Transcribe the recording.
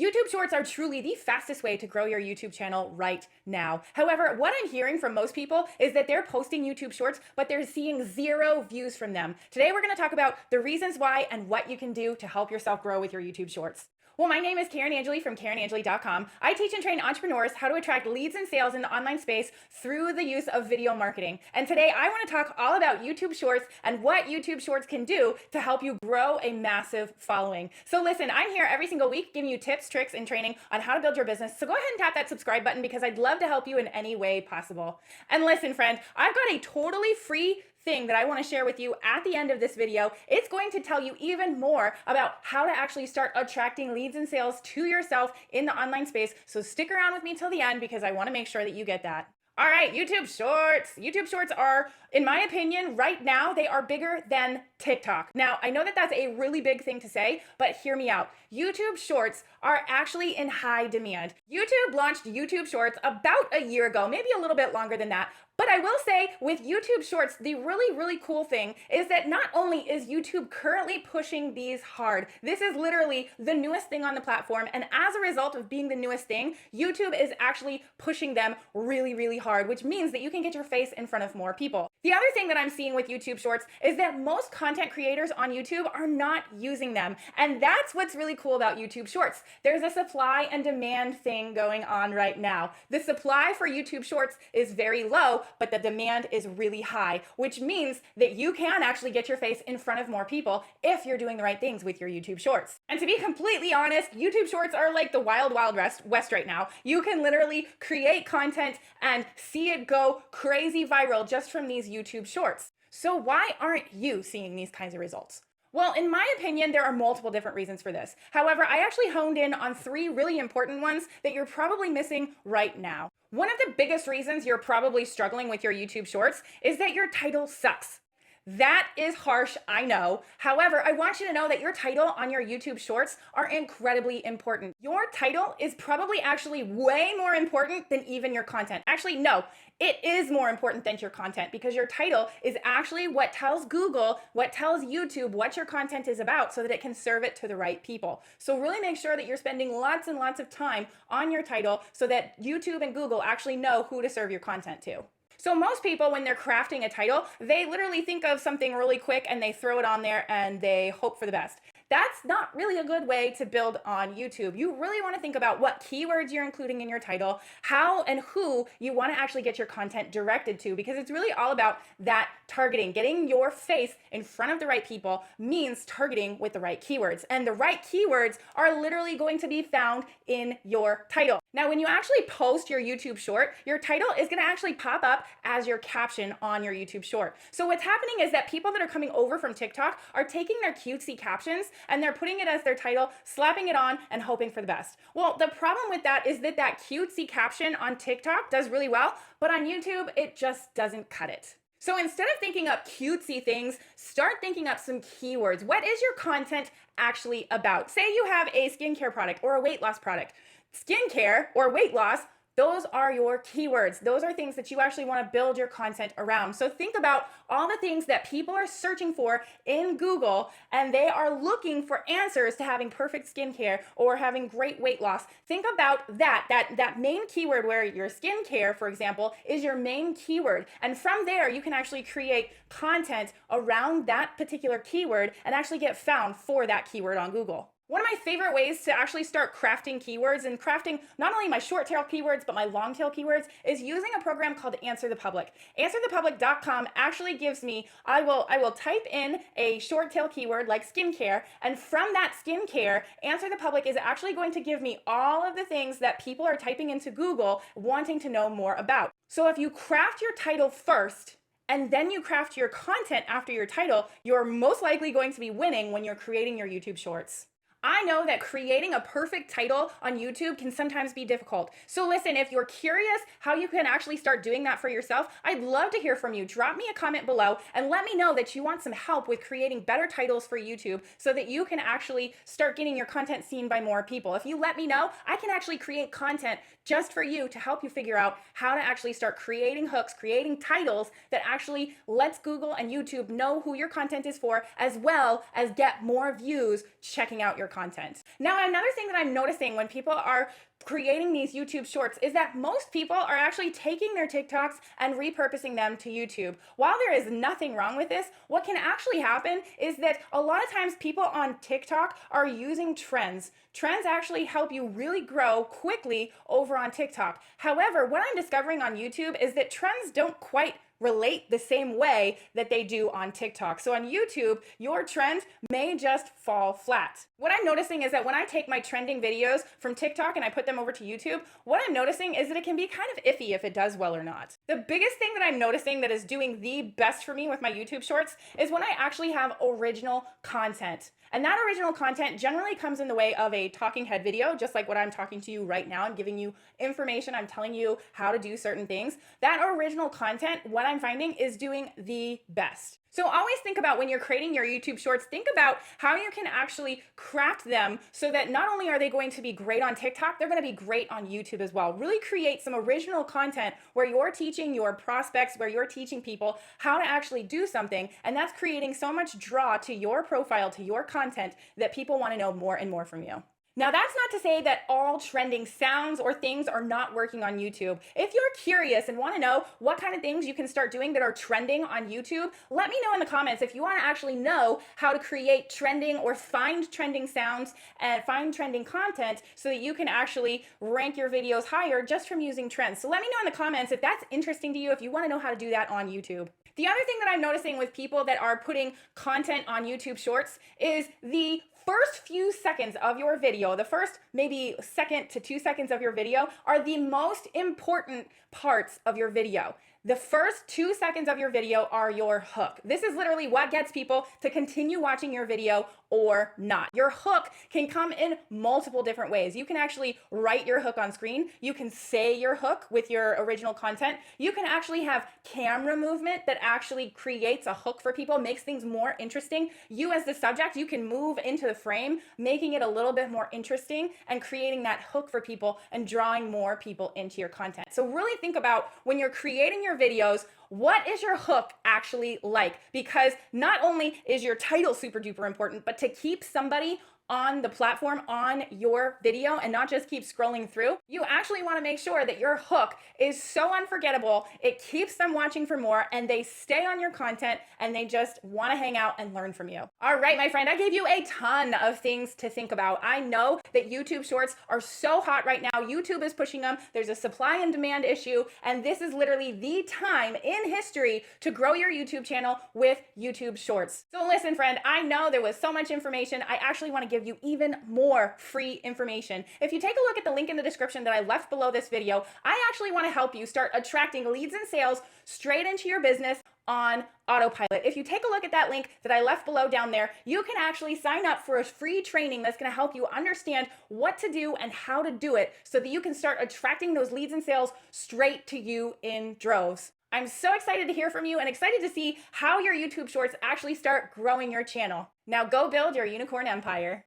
YouTube Shorts are truly the fastest way to grow your YouTube channel right now. However, what I'm hearing from most people is that they're posting YouTube Shorts, but they're seeing zero views from them. Today, we're going to talk about the reasons why and what you can do to help yourself grow with your YouTube Shorts. Well, my name is Karin from KarinAngeli.com. I teach and train entrepreneurs how to attract leads and sales in the online space through the use of video marketing. And today I want to talk all about YouTube Shorts and what YouTube Shorts can do to help you grow a massive following. So listen, I'm here every single week giving you tips, tricks, and training on how to build your business. So go ahead and tap that subscribe button because I'd love to help you in any way possible. And listen, friend, I've got a totally free thing that I want to share with you at the end of this video. It's going to tell you even more about how to actually start attracting leads and sales to yourself in the online space. So stick around with me till the end because I want to make sure that you get that. All right, YouTube Shorts. YouTube Shorts are, in my opinion, right now, they are bigger than TikTok. Now, I know that that's a really big thing to say, but hear me out. YouTube Shorts are actually in high demand. YouTube launched YouTube Shorts about a year ago, maybe a little bit longer than that. But I will say with YouTube Shorts, the really cool thing is that not only is YouTube currently pushing these hard, this is literally the newest thing on the platform. And as a result of being the newest thing, YouTube is actually pushing them really hard, which means that you can get your face in front of more people. The other thing that I'm seeing with YouTube Shorts is that most content creators on YouTube are not using them. And that's what's really cool about YouTube Shorts. There's a supply and demand thing going on right now. The supply for YouTube Shorts is very low, but the demand is really high, which means that you can actually get your face in front of more people if you're doing the right things with your YouTube Shorts. And to be completely honest, YouTube Shorts are like the wild west right now. You can literally create content and see it go crazy viral just from these YouTube Shorts. So why aren't you seeing these kinds of results? Well, in my opinion, there are multiple different reasons for this. However, I actually honed in on three really important ones that you're probably missing right now. One of the biggest reasons you're probably struggling with your YouTube Shorts is that your title sucks. That is harsh, I know. However, I want you to know that your title on your YouTube Shorts are incredibly important. Your title is probably actually way more important than even your content. Actually, no, it is more important than your content because your title is actually what tells Google, what tells YouTube what your content is about so that it can serve it to the right people. So really make sure that you're spending lots and lots of time on your title so that YouTube and Google actually know who to serve your content to. So most people, when they're crafting a title, they literally think of something really quick and they throw it on there and they hope for the best. That's not really a good way to build on YouTube. You really want to think about what keywords you're including in your title, how and who you want to actually get your content directed to, because it's really all about that targeting. Getting your face in front of the right people means targeting with the right keywords. And the right keywords are literally going to be found in your title. Now, when you actually post your YouTube short, your title is going to actually pop up as your caption on your YouTube short. So what's happening is that people that are coming over from TikTok are taking their cutesy captions and they're putting it as their title, slapping it on, and hoping for the best. Well, the problem with that is that that cutesy caption on TikTok does really well, but on YouTube, it just doesn't cut it. So instead of thinking up cutesy things, start thinking up some keywords. What is your content actually about? Say you have a skincare product or a weight loss product. Skincare or weight loss, those are your keywords. Those are things that you actually want to build your content around. So think about all the things that people are searching for in Google, and they are looking for answers to having perfect skincare or having great weight loss. Think about that main keyword where your skincare, for example, is your main keyword. And from there, you can actually create content around that particular keyword and actually get found for that keyword on Google. One of my favorite ways to actually start crafting keywords and crafting not only my short tail keywords, but my long tail keywords is using a program called Answer the Public. AnswerThePublic.com actually gives me, I will type in a short tail keyword like skincare, and from that skincare, Answer the Public is actually going to give me all of the things that people are typing into Google wanting to know more about. So if you craft your title first, and then you craft your content after your title, you're most likely going to be winning when you're creating your YouTube Shorts. I know that creating a perfect title on YouTube can sometimes be difficult. So listen, if you're curious how you can actually start doing that for yourself, I'd love to hear from you. Drop me a comment below and let me know that you want some help with creating better titles for YouTube so that you can actually start getting your content seen by more people. If you let me know, I can actually create content just for you to help you figure out how to actually start creating hooks, creating titles that actually lets Google and YouTube know who your content is for, as well as get more views checking out your content. Now, another thing that I'm noticing when people are creating these YouTube shorts is that most people are actually taking their TikToks and repurposing them to YouTube. While there is nothing wrong with this, what can actually happen is that a lot of times people on TikTok are using trends. Trends actually help you really grow quickly over on TikTok. However, what I'm discovering on YouTube is that trends don't quite relate the same way that they do on TikTok. So on YouTube, your trends may just fall flat. What I'm noticing is that when I take my trending videos from TikTok and I put them over to YouTube, what I'm noticing is that it can be kind of iffy if it does well or not. The biggest thing that I'm noticing that is doing the best for me with my YouTube shorts is when I actually have original content. And that original content generally comes in the way of a talking head video, just like what I'm talking to you right now. I'm giving you information. I'm telling you how to do certain things. That original content, what I'm finding, is doing the best. So always think about when you're creating your YouTube shorts, think about how you can actually craft them so that not only are they going to be great on TikTok, they're going to be great on YouTube as well. Really create some original content where you're teaching your prospects, where you're teaching people how to actually do something. And that's creating so much draw to your profile, to your content, that people want to know more and more from you. Now, that's not to say that all trending sounds or things are not working on YouTube. If you're curious and want to know what kind of things you can start doing that are trending on YouTube, let me know in the comments if you want to actually know how to create trending or find trending sounds and find trending content so that you can actually rank your videos higher just from using trends. So let me know in the comments if that's interesting to you, if you want to know how to do that on YouTube. The other thing that I'm noticing with people that are putting content on YouTube Shorts is the first few seconds of your video, the first maybe second to 2 seconds of your video, are the most important parts of your video. The first 2 seconds of your video are your hook. This is literally what gets people to continue watching your video or not. Your hook can come in multiple different ways. You can actually write your hook on screen. You can say your hook with your original content. You can actually have camera movement that actually creates a hook for people, makes things more interesting. You as the subject, you can move into the frame, making it a little bit more interesting and creating that hook for people and drawing more people into your content. So really think about when you're creating your videos, what is your hook actually like? Because not only is your title super duper important, but to keep somebody on the platform, on your video, and not just keep scrolling through, you actually want to make sure that your hook is so unforgettable, it keeps them watching for more, and they stay on your content, and they just want to hang out and learn from you. All right, my friend, I gave you a ton of things to think about. I know that YouTube Shorts are so hot right now. YouTube is pushing them. There's a supply and demand issue, and this is literally the time in history to grow your YouTube channel with YouTube Shorts. So listen, friend, I know there was so much information. I actually want to give you even more free information. If you take a look at the link in the description that I left below this video, I actually want to help you start attracting leads and sales straight into your business on autopilot. If you take a look at that link that I left below down there, you can actually sign up for a free training that's going to help you understand what to do and how to do it so that you can start attracting those leads and sales straight to you in droves. I'm so excited to hear from you and excited to see how your YouTube Shorts actually start growing your channel. Now go build your unicorn empire.